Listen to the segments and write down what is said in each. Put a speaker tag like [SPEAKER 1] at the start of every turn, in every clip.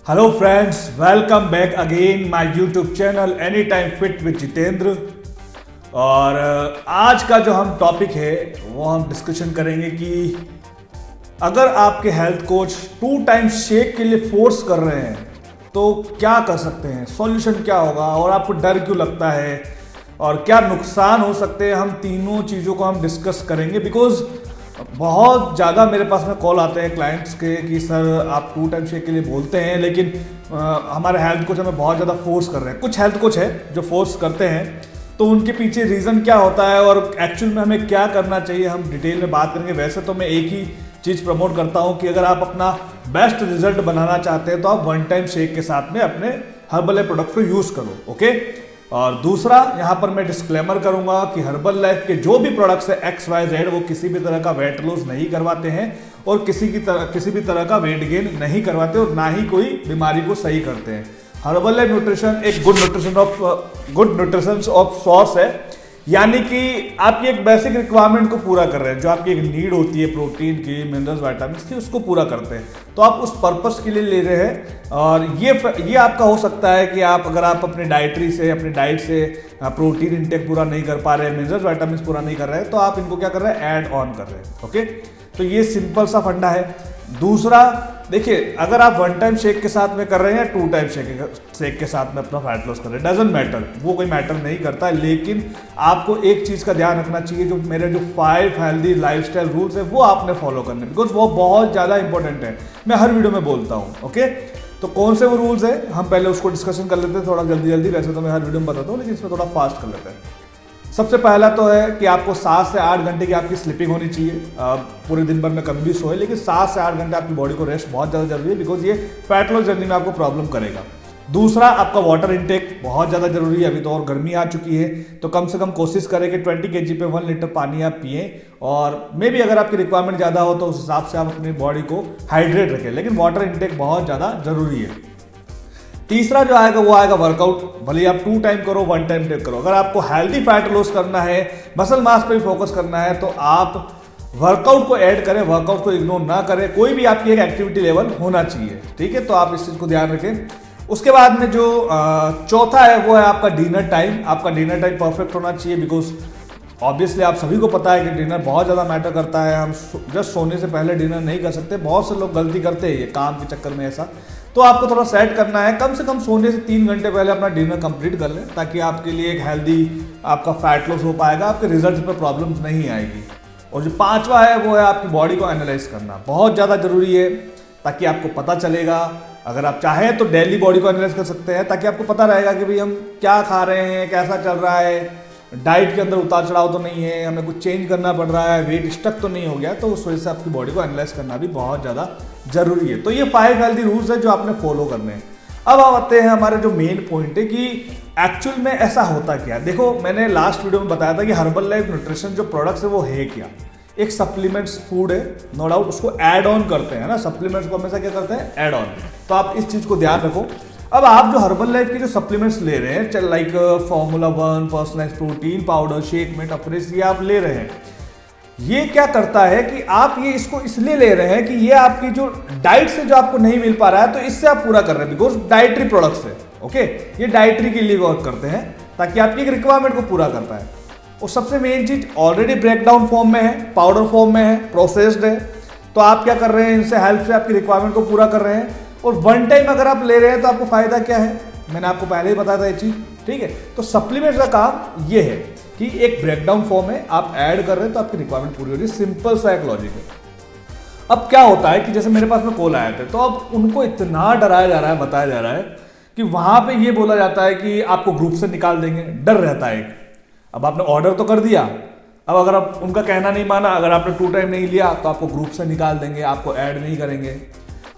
[SPEAKER 1] Hello friends, welcome back again my YouTube channel any time fit with Jitendra. और आज का जो हम टॉपिक है वो हम डिस्कशन करेंगे कि अगर आपके हेल्थ कोच 2 टाइम्स शेक के लिए फोर्स कर रहे हैं तो क्या कर सकते हैं, सॉल्यूशन क्या होगा और आपको डर क्यों लगता है और क्या नुकसान हो सकते हैं। हम तीनों चीज़ों को हम डिस्कस करेंगे बिकॉज बहुत ज़्यादा मेरे पास में कॉल आते हैं क्लाइंट्स के कि सर आप 2 टाइम शेक के लिए बोलते हैं लेकिन हमारे हेल्थ कोच हमें बहुत ज़्यादा फोर्स कर रहे हैं। कुछ हेल्थ कोच है जो फोर्स करते हैं, तो उनके पीछे रीज़न क्या होता है और एक्चुअल में हमें क्या करना चाहिए, हम डिटेल में बात करेंगे। वैसे तो मैं एक ही चीज़ प्रमोट करता हूँ कि अगर आप अपना बेस्ट रिजल्ट बनाना चाहते हैं तो आप 1 टाइम शेक के साथ में अपने हर्बल लाइफ प्रोडक्ट को यूज़ करो, ओके। और दूसरा, यहाँ पर मैं डिस्क्लेमर करूंगा कि हर्बल लाइफ के जो भी प्रोडक्ट्स है XYZ वो किसी भी तरह का वेट लॉस नहीं करवाते हैं और किसी भी तरह का वेट गेन नहीं करवाते और ना ही कोई बीमारी को सही करते हैं। हर्बल लाइफ न्यूट्रिशन एक गुड न्यूट्रिशन ऑफ सोर्स है, यानी कि आपकी एक बेसिक रिक्वायरमेंट को पूरा कर रहे हैं। जो आपकी एक नीड होती है प्रोटीन की, मिनरल्स, विटामिन्स की, उसको पूरा करते हैं। तो आप उस पर्पस के लिए ले रहे हैं और ये आपका हो सकता है कि अगर आप अपने डाइट से प्रोटीन इंटेक पूरा नहीं कर पा रहे हैं, मिनरल्स, विटामिन्स पूरा नहीं कर रहे हैं, तो आप इनको क्या कर रहे हैं, ऐड ऑन कर रहे हैं, ओके। तो ये सिंपल सा फंडा है। दूसरा, देखिए, अगर आप 1 टाइम शेक के साथ में कर रहे हैं या 2 टाइम शेक के साथ में अपना फैट लॉस कर रहे हैं, डजंट मैटर, वो कोई मैटर नहीं करता। लेकिन आपको एक चीज़ का ध्यान रखना चाहिए, जो मेरे जो 5 हेल्दी लाइफस्टाइल रूल्स है वो आपने फॉलो करने, बिकॉज वो बहुत ज़्यादा इंपॉर्टेंट है। मैं हर वीडियो में बोलता हूँ, ओके। तो कौन से वो रूल्स है, हम पहले उसको डिस्कशन कर लेते हैं थोड़ा जल्दी। वैसे तो मैं हर वीडियो में बताता हूँ लेकिन इसमें थोड़ा फास्ट कर लेते हैं। सबसे पहला तो है कि आपको 7 से 8 घंटे की आपकी स्लीपिंग होनी चाहिए। पूरे दिन भर में कभी भी सोए, लेकिन 7 से 8 घंटे आपकी बॉडी को रेस्ट बहुत ज़्यादा जरूरी है, बिकॉज ये फैट लॉस जर्नी में आपको प्रॉब्लम करेगा। दूसरा, आपका वाटर इंटेक बहुत ज़्यादा जरूरी है। अभी तो और गर्मी आ चुकी है, तो कम से कम कोशिश करें कि 20 kg पे 1 लीटर पानी आप पिएं। और मे भी अगर आपकी रिक्वायरमेंट ज़्यादा हो तो उस हिसाब से आप अपनी बॉडी को हाइड्रेट रखें, लेकिन वाटर इंटेक बहुत ज़्यादा जरूरी है। तीसरा जो आएगा वो आएगा वर्कआउट। भले आप 2 टाइम करो, 1 टाइम टेक करो। अगर आपको हेल्दी फैट लॉस करना है, मसल मास पे फोकस करना है, तो आप वर्कआउट को ऐड करें, वर्कआउट को इग्नोर ना करें। कोई भी आपकी एक एक्टिविटी लेवल होना चाहिए, ठीक है। तो आप इस चीज़ को ध्यान रखें। उसके बाद में जो चौथा है वो है आपका डिनर टाइम। आपका डिनर टाइम परफेक्ट होना चाहिए, बिकॉज ऑब्वियसली आप सभी को पता है कि डिनर बहुत ज़्यादा मैटर करता है। हम जस्ट सोने से पहले डिनर नहीं कर सकते, बहुत से लोग गलती करते हैं ये काम के चक्कर में ऐसा। तो आपको थोड़ा सेट करना है, कम से कम सोने से 3 घंटे पहले अपना डिनर कंप्लीट कर लें, ताकि आपके लिए एक हेल्दी आपका फैट लॉस हो पाएगा, आपके रिजल्ट पर प्रॉब्लम्स नहीं आएगी। और जो 5वां है वो है आपकी बॉडी को एनालाइज करना, बहुत ज़्यादा जरूरी है, ताकि आपको पता चलेगा। अगर आप चाहें तो डेली बॉडी को एनालाइज कर सकते हैं, ताकि आपको पता रहेगा कि भाई हम क्या खा रहे हैं, कैसा चल रहा है, डाइट के अंदर उतार चढ़ाव तो नहीं है, हमें कुछ चेंज करना पड़ रहा है, वेट स्टक तो नहीं हो गया। तो उस वजह से आपकी बॉडी को एनालाइज करना भी बहुत ज़्यादा जरूरी है। तो ये 5 हेल्दी रूल्स है जो आपने फॉलो करने हैं। अब आते हैं हमारे जो मेन पॉइंट है कि एक्चुअल में ऐसा होता क्या। देखो, मैंने लास्ट वीडियो में बताया था कि हर्बल लाइफ न्यूट्रिशन जो प्रोडक्ट्स है वो है क्या, एक सप्लीमेंट्स फूड है, नो डाउट। उसको ऐड ऑन करते हैं ना, सप्लीमेंट्स को हमेशा क्या करते हैं, ऐड ऑन। तो आप इस चीज़ को ध्यान रखो। अब आप जो हर्बल लाइफ के जो सप्लीमेंट्स ले रहे हैं, like formula 1, personalized protein powder, shake, Metafresh, ये आप ले रहे हैं, ये क्या करता है कि आप ये इसको इसलिए ले रहे हैं कि ये आपकी जो डाइट से जो आपको नहीं मिल पा रहा है, तो इससे आप पूरा कर रहे हैं, बिकॉज डाइटरी प्रोडक्ट्स है, ओके। ये डाइटरी के लिए वर्क करते हैं ताकि आपकी एक रिक्वायरमेंट को पूरा कर पाए। और सबसे मेन चीज, ऑलरेडी ब्रेकडाउन फॉर्म में है, पाउडर फॉर्म में है, प्रोसेस्ड है, तो आप क्या कर रहे हैं, इनसे हेल्प से आपकी रिक्वायरमेंट को पूरा कर रहे हैं। और 1 टाइम अगर आप ले रहे हैं तो आपको फायदा क्या है, मैंने आपको पहले ही बताया था ये चीज, ठीक है। तो सप्लीमेंट का काम ये है कि एक ब्रेकडाउन फॉर्म में आप ऐड कर रहे हैं तो आपकी रिक्वायरमेंट पूरी हो रही है। सिंपल सा एक लॉजिक है। अब क्या होता है कि जैसे मेरे पास में कॉल आए थे, तो अब उनको इतना डराया जा रहा है, बताया जा रहा है कि वहां पे ये बोला जाता है कि आपको ग्रुप से निकाल देंगे, डर रहता है। अब आपने ऑर्डर तो कर दिया, अब अगर आप उनका कहना नहीं माना, अगर आपने 2 टाइम नहीं लिया तो आपको ग्रुप से निकाल देंगे, आपको ऐड नहीं करेंगे।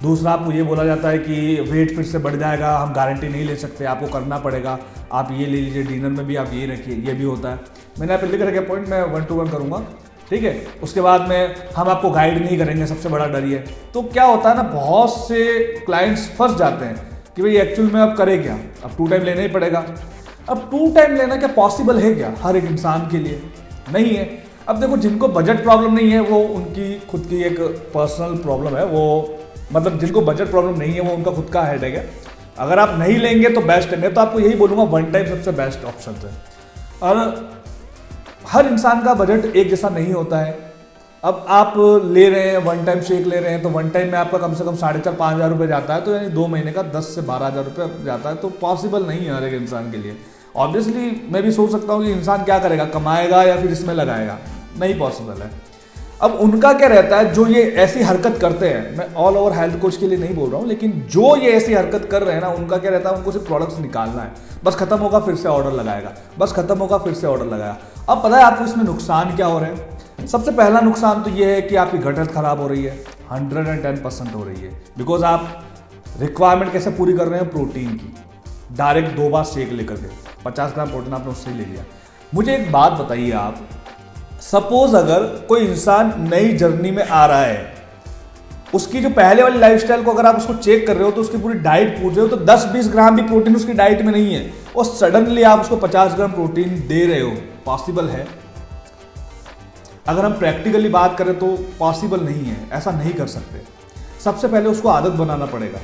[SPEAKER 1] दूसरा, आपको ये बोला जाता है कि वेट फिर से बढ़ जाएगा, हम गारंटी नहीं ले सकते, आपको करना पड़ेगा, आप ये ले लीजिए, डिनर में भी आप ये रखिए, ये भी होता है। मैंने आप लिख रखे पॉइंट, मैं 1 to 1 करूँगा, ठीक है। उसके बाद में हम आपको गाइड नहीं करेंगे, सबसे बड़ा डर ये। तो क्या होता है ना, बहुत से क्लाइंट्स फंस जाते हैं कि भाई एक्चुअल में अब करें क्या, अब 2 टाइम लेना ही पड़ेगा। अब 2 टाइम लेना क्या पॉसिबल है क्या हर एक इंसान के लिए? नहीं है। अब देखो, जिनको बजट प्रॉब्लम नहीं है, वो उनकी खुद की एक पर्सनल प्रॉब्लम है, वो मतलब जिनको बजट प्रॉब्लम नहीं है वो उनका खुद का हेडेक है। अगर आप नहीं लेंगे तो बेस्ट है। मैं तो आपको यही बोलूँगा वन टाइम सबसे बेस्ट ऑप्शन है। और हर इंसान का बजट एक जैसा नहीं होता है। अब आप ले रहे हैं वन टाइम शेक ले रहे हैं तो वन टाइम में आपका कम से कम 4,500-5,000 रुपये जाता है, तो यानी 2 महीने का 10 से 12,000 रुपये जाता है। तो पॉसिबल नहीं है हर एक इंसान के लिए। ऑब्वियसली मैं भी सोच सकता हूँ कि इंसान क्या करेगा, कमाएगा या फिर इसमें लगाएगा, नहीं पॉसिबल है। अब उनका क्या रहता है जो ये ऐसी हरकत करते हैं, मैं ऑल ओवर हेल्थ कोच के लिए नहीं बोल रहा हूँ, लेकिन जो ये ऐसी हरकत कर रहे हैं ना, उनका क्या रहता है, उनको सिर्फ प्रोडक्ट्स निकालना है, बस खत्म होगा फिर से ऑर्डर लगाएगा, बस खत्म होगा फिर से ऑर्डर लगाएगा। अब पता है आपको इसमें नुकसान क्या हो रहे हैं? सबसे पहला नुकसान तो ये है कि आपकी गट हेल्थ खराब हो रही है, 110% हो रही है। बिकॉज आप रिक्वायरमेंट कैसे पूरी कर रहे हैं प्रोटीन की, डायरेक्ट 2 बार शेक लेकर के 50 ग्राम प्रोटीन आपने उससे ले लिया। मुझे एक बात बताइए आप, सपोज अगर कोई इंसान नई जर्नी में आ रहा है, उसकी जो पहले वाली लाइफस्टाइल को अगर आप उसको चेक कर रहे हो तो उसकी पूरी डाइट पूछ रहे हो, तो 10-20 ग्राम भी प्रोटीन उसकी डाइट में नहीं है और सडनली आप उसको 50 ग्राम प्रोटीन दे रहे हो, पॉसिबल है? अगर हम प्रैक्टिकली बात करें तो पॉसिबल नहीं है, ऐसा नहीं कर सकते। सबसे पहले उसको आदत बनाना पड़ेगा।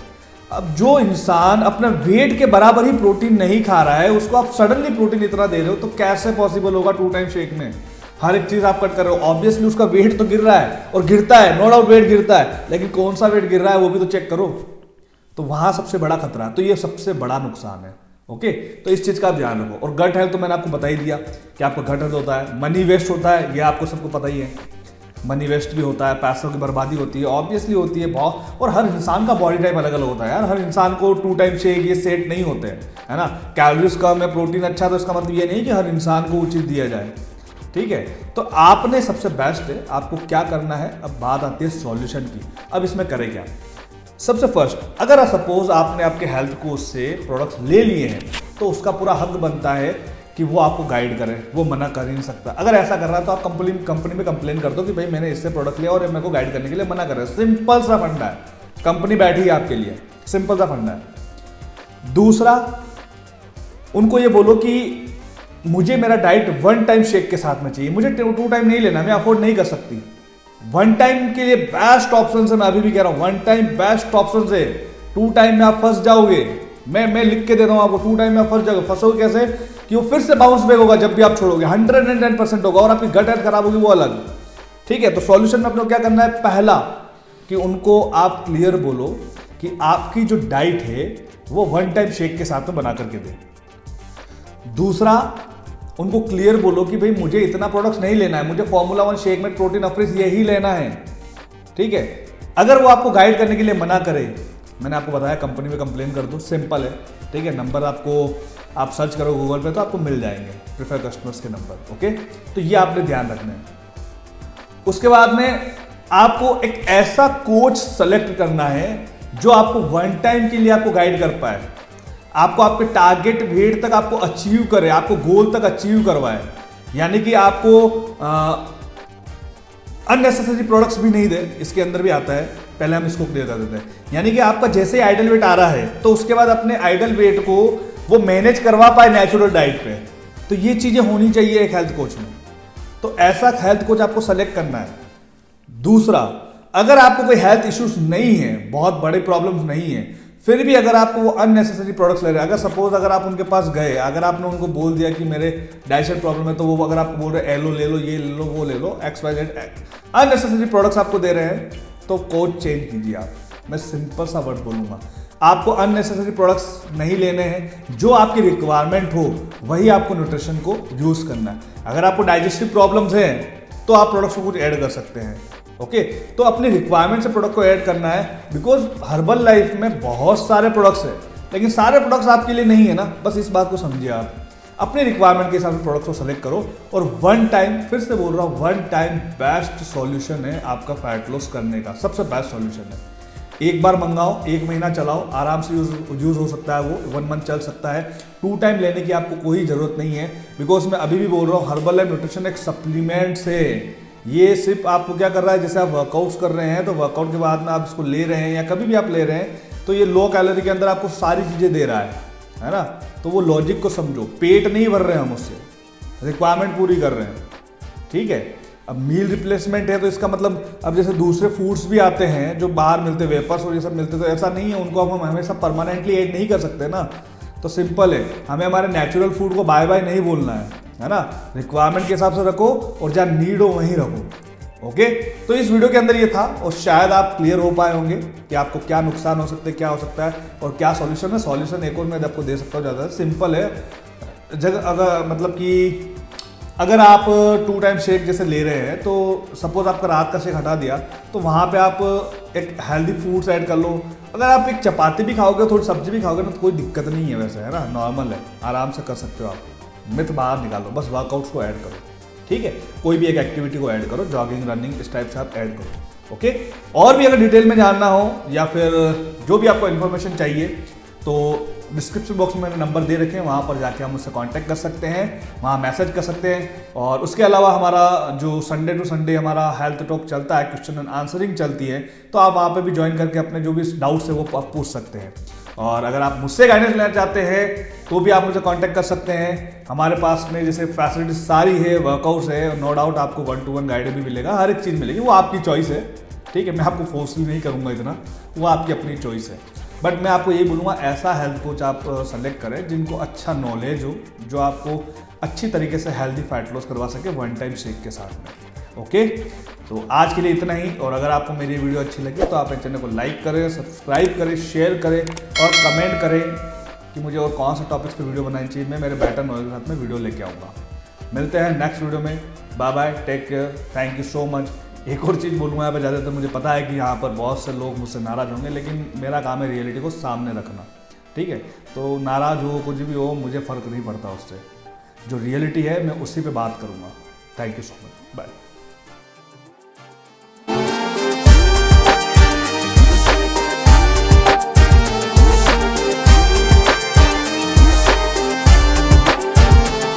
[SPEAKER 1] अब जो इंसान अपना वेट के बराबर ही प्रोटीन नहीं खा रहा है, उसको आप सडनली प्रोटीन इतना दे रहे हो, तो कैसे पॉसिबल होगा 2 टाइम शेक में? हर एक चीज आप कट कर रहे हो, ऑब्वियसली उसका वेट तो गिर रहा है और गिरता है, नो डाउट वेट गिरता है, लेकिन कौन सा वेट गिर रहा है वो भी तो चेक करो। तो वहां सबसे बड़ा खतरा है। तो ये सबसे बड़ा नुकसान है। ओके, तो इस चीज का आप ध्यान रखो। और गट हेल्थ तो मैंने आपको बता ही दिया कि आपका गट हेल्थ होता है, मनी वेस्ट होता है, ये आपको सबको पता ही है। मनी वेस्ट भी होता है, पैसों की बर्बादी होती है, ऑब्वियसली होती है बहुत। और हर इंसान का बॉडी टाइप अलग अलग होता है यार, हर इंसान को 2 टाइम शेक ये सेट नहीं होते हैं, है ना। कैलोरीज कम है, प्रोटीन अच्छा, तो इसका मतलब ये नहीं कि हर इंसान को वो चीज़ दिया जाए, ठीक है। तो आपने सबसे बेस्ट है, आपको क्या करना है। अब बात आती है सॉल्यूशन की। अब इसमें करें क्या? सबसे फर्स्ट, अगर सपोज आपने आपके हेल्थ कोच से प्रोडक्ट्स ले लिए हैं तो उसका पूरा हक बनता है कि वो आपको गाइड करे, वो मना कर ही नहीं सकता। अगर ऐसा कर रहा है तो आप कंपनी में कंप्लेन कर दो कि भाई मैंने इससे प्रोडक्ट लिया और मेरे को गाइड करने के लिए मना कर रहा है। सिंपल सा फंडा है, कंपनी बैठी है आपके लिए, सिंपल सा फंडा है। दूसरा, उनको ये बोलो कि मुझे मेरा डाइट 1 टाइम शेक के साथ में चाहिए, मुझे 2 टाइम नहीं लेना, मैं अफोर्ड नहीं कर सकती। 1 टाइम के लिए बेस्ट ऑप्शन है, मैं अभी भी कह रहा हूं 1 टाइम बेस्ट ऑप्शन है। 2 टाइम में आप फंस जाओगे, मैं लिख के दे रहा हूं आपको, 2 टाइम में आप फंस जाओगे। फंसोगे कैसे? कि वो फिर से बाउंस बैक होगा जब भी आप छोड़ोगे, 110% होगा और आपकी गट हेल्थ खराब होगी, वो अलग, ठीक है। तो सॉल्यूशन में अपने क्या करना है? पहला, कि उनको आप क्लियर बोलो कि आपकी जो डाइट है वो 1 टाइम शेक के साथ में बना करके दे। दूसरा, उनको क्लियर बोलो कि भाई मुझे इतना प्रोडक्ट्स नहीं लेना है, मुझे फॉर्मूला 1 शेक में प्रोटीन अफ्रीज यही लेना है, ठीक है। अगर वो आपको गाइड करने के लिए मना करे, मैंने आपको बताया कंपनी में कंप्लेन कर दो, सिंपल है, ठीक है। नंबर आपको, आप सर्च करो गूगल पे तो आपको मिल जाएंगे प्रेफर कस्टमर्स के नंबर, ओके। तो ये आपने ध्यान रखना है। उसके बाद में आपको एक ऐसा कोच सेलेक्ट करना है जो आपको 1 टाइम के लिए आपको गाइड कर पाए, आपको आपके टारगेट वेट तक आपको अचीव करे, आपको गोल तक अचीव करवाए। यानी कि आपको अननेसेसरी प्रोडक्ट्स भी नहीं दे, इसके अंदर भी आता है, पहले हम इसको क्लियर कर देते हैं। यानी कि आपका जैसे आइडल वेट आ रहा है तो उसके बाद अपने आइडल वेट को वो मैनेज करवा पाए नेचुरल डाइट पे। तो ये चीजें होनी चाहिए एक हेल्थ कोच में। तो ऐसा हेल्थ कोच आपको सेलेक्ट करना है। दूसरा, अगर आपको कोई हेल्थ इश्यूज नहीं है, बहुत बड़े प्रॉब्लम्स नहीं है, फिर भी अगर आपको वो अननेसेसरी प्रोडक्ट्स ले रहे हैं, अगर सपोज अगर आप उनके पास गए, अगर आपने उनको बोल दिया कि मेरे डाइजेशन प्रॉब्लम है, तो वो अगर आपको बोल रहे हैं एलो ले लो, ये ले लो, वो ले लो, XYZ अननेसेसरी प्रोडक्ट्स आपको दे रहे हैं, तो कोच चेंज कीजिए आप। मैं सिंपल सा वर्ड बोलूंगा, आपको अननेसेसरी प्रोडक्ट्स नहीं लेने हैं, जो आपकी रिक्वायरमेंट हो वही आपको न्यूट्रिशन को यूज करना है। अगर आपको डाइजेस्टिव प्रॉब्लम्स हैं तो आप प्रोडक्ट्स को कुछ ऐड कर सकते हैं, ओके। तो अपनी रिक्वायरमेंट से प्रोडक्ट को ऐड करना है, बिकॉज हर्बल लाइफ में बहुत सारे प्रोडक्ट्स हैं, लेकिन सारे प्रोडक्ट्स आपके लिए नहीं है ना, बस इस बात को समझिए आप। अपनी रिक्वायरमेंट के हिसाब से प्रोडक्ट्स को सेलेक्ट करो और 1 टाइम, फिर से बोल रहा हूँ, 1 टाइम बेस्ट सॉल्यूशन है आपका फैट लॉस करने का, सबसे बेस्ट सॉल्यूशन है। एक बार मंगाओ, 1 महीना चलाओ, आराम से यूज हो सकता है, वो 1 मंथ चल सकता है। 2 टाइम लेने की आपको कोई जरूरत नहीं है, बिकॉज मैं अभी भी बोल रहा हूँ हर्बल लाइफ न्यूट्रिशन एक सप्लीमेंट है। ये सिर्फ आपको क्या कर रहा है, जैसे आप वर्कआउट्स कर रहे हैं तो वर्कआउट के बाद में आप इसको ले रहे हैं या कभी भी आप ले रहे हैं, तो ये लो कैलोरी के अंदर आपको सारी चीज़ें दे रहा है ना। तो वो लॉजिक को समझो, पेट नहीं भर रहे हैं हम उससे, रिक्वायरमेंट पूरी कर रहे हैं, ठीक है। अब मील रिप्लेसमेंट है तो इसका मतलब अब जैसे दूसरे फूड्स भी आते हैं जो बाहर मिलते, वेपर्स और ये सब मिलते, तो ऐसा नहीं है उनको अब हम हमेशा परमानेंटली ऐड नहीं कर सकते ना। तो सिंपल है, हमें हमारे नेचुरल फूड को बाय बाय नहीं बोलना है ना। रिक्वायरमेंट के हिसाब से रखो और जहाँ नीड हो वहीं रखो। ओके, तो इस वीडियो के अंदर ये था और शायद आप क्लियर हो पाए होंगे कि आपको क्या नुकसान हो सकते हैं, क्या हो सकता है और क्या सॉल्यूशन है। सॉल्यूशन एक और मैं आपको दे सकता हूँ, ज़्यादा सिंपल है। अगर मतलब कि अगर आप 2 टाइम शेक जैसे ले रहे हैं, तो सपोज आपका रात का शेक हटा दिया, तो वहाँ पे आप एक हेल्दी फूड्स ऐड कर लो। अगर आप एक चपाती भी खाओगे, थोड़ी सब्जी भी खाओगे ना, तो कोई दिक्कत नहीं है वैसे, है ना, नॉर्मल है, आराम से कर सकते हो आप। मिथ बाहर निकालो, बस वर्कआउट्स को ऐड करो, ठीक है। कोई भी एक एक्टिविटी को ऐड करो, जॉगिंग, रनिंग, इस टाइप से आप ऐड करो। ओके, और भी अगर डिटेल में जानना हो या फिर जो भी आपको इन्फॉर्मेशन चाहिए, तो डिस्क्रिप्शन बॉक्स में मैंने नंबर दे रखे हैं, वहाँ पर जाके हम मुझसे कांटेक्ट कर सकते हैं, वहाँ मैसेज कर सकते हैं। और उसके अलावा हमारा जो संडे टू संडे हमारा हेल्थ टॉक चलता है, क्वेश्चन एंड आंसरिंग चलती है, तो आप वहाँ पे भी ज्वाइन करके अपने जो भी डाउट्स है वो आप पूछ सकते हैं। और अगर आप मुझसे गाइडेंस लेना चाहते हैं तो भी आप मुझे कांटेक्ट कर सकते हैं। हमारे पास में जैसे फैसिलिटीज सारी है, वर्कआउट्स है, नो डाउट आपको 1-to-1 गाइड भी मिलेगा, हर एक चीज़ मिलेगी, वो आपकी चॉइस है, ठीक है। मैं आपको फोर्सली नहीं करूँगा इतना, वो आपकी अपनी चॉइस है। बट मैं आपको यही बोलूँगा, ऐसा हेल्थ कोच आप सेलेक्ट करें जिनको अच्छा नॉलेज हो, जो आपको अच्छी तरीके से हेल्दी फैट लॉस करवा सके 1 टाइम शेक के साथ में। ओके, तो आज के लिए इतना ही। और अगर आपको मेरी वीडियो अच्छी लगी तो आप मेरे चैनल को लाइक करें, सब्सक्राइब करें, शेयर करें और कमेंट करें कि मुझे और कौन से टॉपिक्स पे वीडियो बनानी चाहिए। मैं मेरे बेटर नॉलेज के साथ में वीडियो लेके आऊँगा। मिलते हैं नेक्स्ट वीडियो में। Bye bye, take care, thank you so much. एक और चीज़ बोलूँगा यहाँ पर, ज़्यादातर मुझे पता है कि यहाँ पर बहुत से लोग मुझसे नाराज़ होंगे, लेकिन मेरा काम है रियलिटी को सामने रखना, ठीक है। तो नाराज़ हो, कुछ भी हो, मुझे फ़र्क नहीं पड़ता उससे। जो रियलिटी है मैं उसी पे बात करूँगा। Thank you so much, bye.